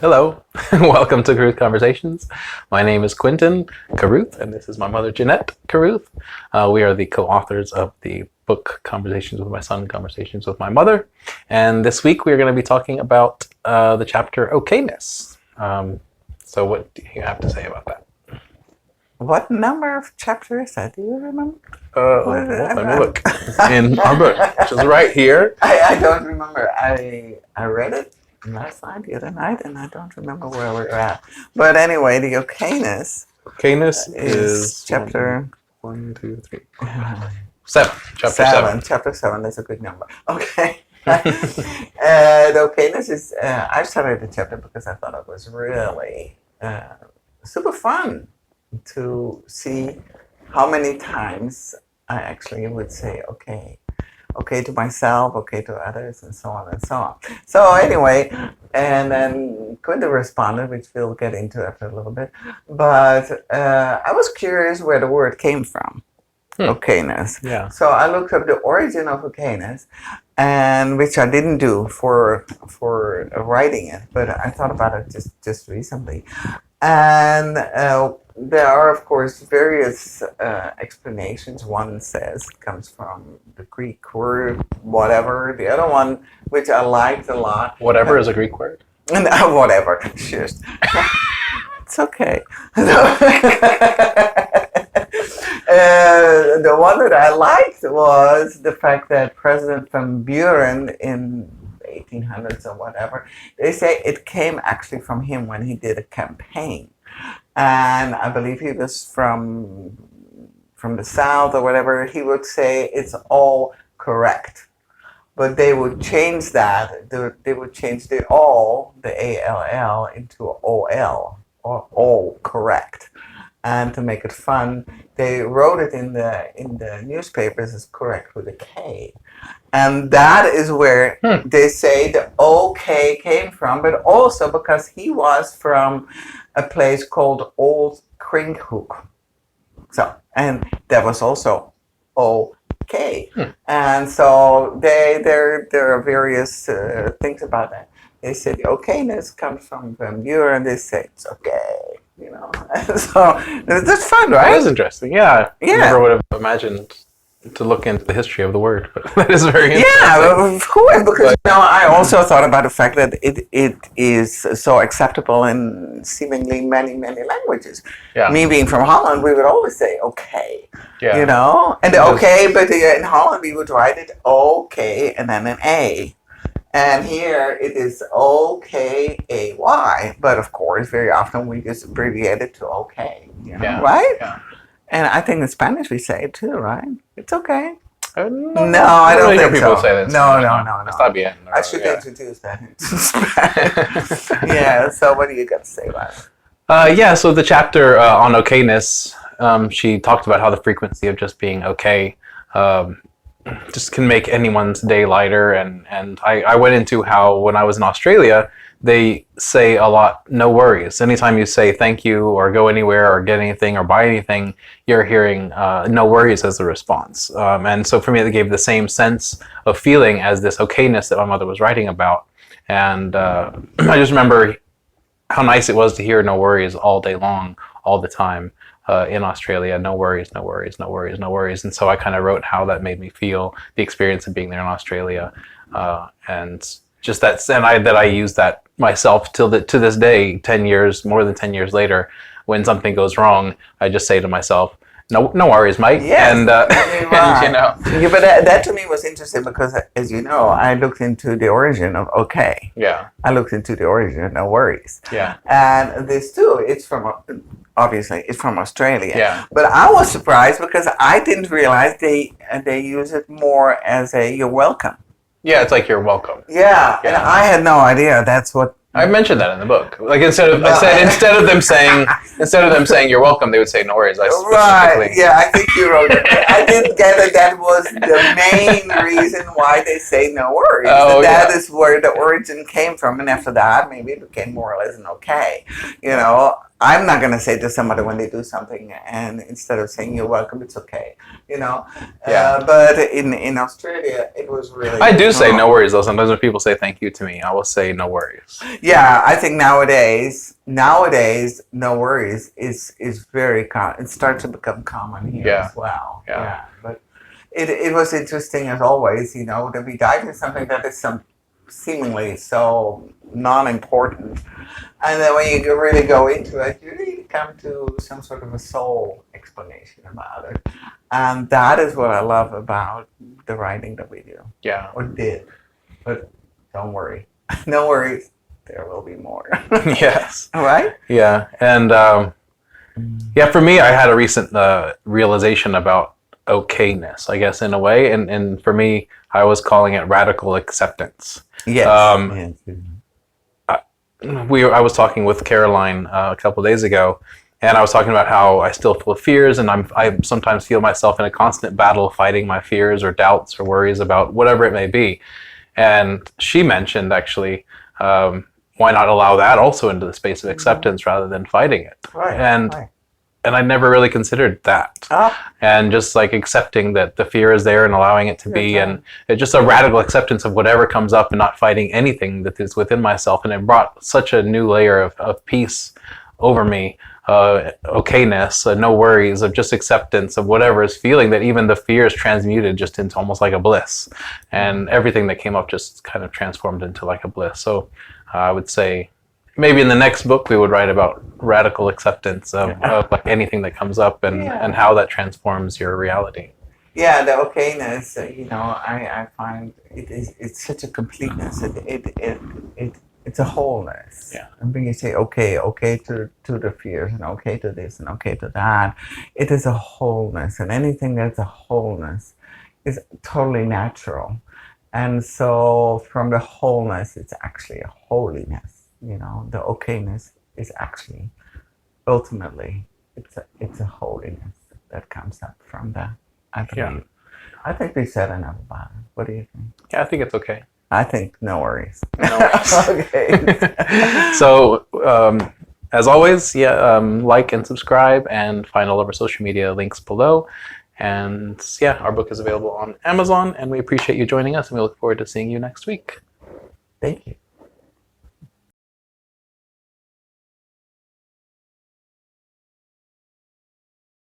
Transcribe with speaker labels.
Speaker 1: Hello, welcome to Caruth Conversations. My name is Quentin Caruth, and this is my mother, Jeanette Caruth. We are the co-authors of the book Conversations with My Son, Conversations with My Mother. And this week we are going to be talking about the chapter OK-ness. So what do you have to say about that?
Speaker 2: What number of chapter is that? Do you remember?
Speaker 1: Let me look in our book, which is right here.
Speaker 2: I don't remember. I read it last night, the other night, and I don't remember where we're at. But anyway, the OK-ness.
Speaker 1: OK-ness is
Speaker 2: chapter
Speaker 1: 1, 2, 3, 4, 7. Chapter 7.
Speaker 2: Chapter 7. That's a good number. Okay. The OK-ness is. I started the chapter because I thought it was really super fun to see how many times I actually would say okay to myself, okay to others, and so on and so on. So anyway, and then Quinta responded, which we'll get into after a little bit, but I was curious where the word came from, OK-ness.
Speaker 1: Yeah.
Speaker 2: So I looked up the origin of OK-ness, and which I didn't do for writing it, but I thought about it just recently. And there are, of course, various explanations. One says it comes from the Greek word, whatever. The other one, which I liked a lot.
Speaker 1: Whatever is a Greek word?
Speaker 2: Whatever. Shush. It's okay. The one that I liked was the fact that President Van Buren in 1800s or whatever, they say it came actually from him when he did a campaign. And I believe he was from the South or whatever. He would say it's all correct. But they would change that. They would change the all, the A-L-L, into O-L, or all correct. And to make it fun, they wrote it in the newspapers as correct with a K. And that is where they say the OK came from, but also because he was from a place called Old Krinkhoek. So, and that was also OK. And so there are various things about that. They say the OK-ness comes from Van Buren, they say it's okay. You know, so that's fun, right?
Speaker 1: That is interesting. Yeah. I never would have imagined to look into the history of the word, but that is very interesting.
Speaker 2: Yeah, of course, because I also thought about the fact that it is so acceptable in seemingly many languages.
Speaker 1: Yeah.
Speaker 2: Me being from Holland, we would always say okay.
Speaker 1: Yeah.
Speaker 2: You know, and the okay, but in Holland we would write it okay and then an A. And here it is O-K-A-Y, but of course, very often we just abbreviate it to okay, you know, right?
Speaker 1: Yeah.
Speaker 2: And I think in Spanish we say it too, right? It's okay.
Speaker 1: No,
Speaker 2: I don't think
Speaker 1: people
Speaker 2: so.
Speaker 1: say that.
Speaker 2: No.
Speaker 1: Está bien.
Speaker 2: I should introduce that in Spanish. Yeah, so what do you got to say about it?
Speaker 1: So the chapter on OK-ness, she talked about how the frequency of just being okay just can make anyone's day lighter, and I went into how when I was in Australia they say a lot no worries. Anytime you say thank you or go anywhere or get anything or buy anything, you're hearing no worries as a response, and so for me it gave the same sense of feeling as this OK-ness that my mother was writing about. And I just remember how nice it was to hear no worries all day long, all the time. In Australia, no worries. And so I kind of wrote how that made me feel, the experience of being there in Australia, and just that, and I use that myself to this day, more than 10 years later. When something goes wrong, I just say to myself, no worries, Mike.
Speaker 2: Yes,
Speaker 1: and
Speaker 2: right.
Speaker 1: you know.
Speaker 2: Yeah, but that to me was interesting because, as you know, I looked into the origin of okay.
Speaker 1: Yeah.
Speaker 2: I looked into the origin of no worries.
Speaker 1: Yeah.
Speaker 2: And this too, obviously it's from Australia.
Speaker 1: Yeah.
Speaker 2: But I was surprised because I didn't realize they use it more as a you're welcome.
Speaker 1: Yeah, it's like you're welcome.
Speaker 2: Yeah. And I had no idea that's what.
Speaker 1: I mentioned that in the book. Like instead of them saying you're welcome, they would say no worries.
Speaker 2: Right. Yeah, I think you wrote it. I didn't get that was the main reason why they say no worries. That is where the origin came from, and after that, maybe it became more or less an okay. You know, I'm not gonna say to somebody when they do something, and instead of saying you're welcome, it's okay, you know.
Speaker 1: Yeah.
Speaker 2: But in Australia, it was really.
Speaker 1: I do say no worries though. Sometimes when people say thank you to me, I will say no worries.
Speaker 2: Yeah, I think nowadays, no worries is very common. It starts to become common here
Speaker 1: Yeah.
Speaker 2: as well.
Speaker 1: Yeah.
Speaker 2: Yeah, but it was interesting as always, you know, that we dive into something that is seemingly so non-important, and then when you really go into it, you really come to some sort of a soul explanation about it, and that is what I love about the writing that we do.
Speaker 1: Yeah.
Speaker 2: Or did, but don't worry, no worries, there will be more.
Speaker 1: Yes.
Speaker 2: All right.
Speaker 1: Yeah. And yeah, for me, I had a recent realization about OK-ness, I guess, in a way. And for me, I was calling it radical acceptance.
Speaker 2: Yes.
Speaker 1: Yes. I was talking with Caroline a couple of days ago, and I was talking about how I still feel fears, and I sometimes feel myself in a constant battle fighting my fears or doubts or worries about whatever it may be. And she mentioned, actually, why not allow that also into the space of acceptance rather than fighting it?
Speaker 2: Right.
Speaker 1: And I never really considered that. And just like accepting that the fear is there and allowing it to be, and it's just a radical acceptance of whatever comes up and not fighting anything that is within myself. And it brought such a new layer of peace over me, OK-ness, no worries, of just acceptance of whatever is feeling, that even the fear is transmuted just into almost like a bliss. And everything that came up just kind of transformed into like a bliss. So I would say, maybe in the next book we would write about radical acceptance of like anything that comes up and how that transforms your reality.
Speaker 2: Yeah, the OK-ness, you know, I find it's such a completeness. It's a wholeness.
Speaker 1: Yeah.
Speaker 2: And when you say okay to the fears, and okay to this, and okay to that, it is a wholeness. And anything that's a wholeness is totally natural. And so from the wholeness, it's actually a holiness. You know, the OK-ness is actually, ultimately, it's a holiness that comes up from that, I believe.
Speaker 1: Yeah.
Speaker 2: I think we said enough about it. What do you think?
Speaker 1: Yeah, I think it's okay.
Speaker 2: I think no worries.
Speaker 1: No worries.
Speaker 2: Okay.
Speaker 1: So, as always, like and subscribe, and find all of our social media links below. And yeah, our book is available on Amazon, and we appreciate you joining us, and we look forward to seeing you next week.
Speaker 2: Thank you.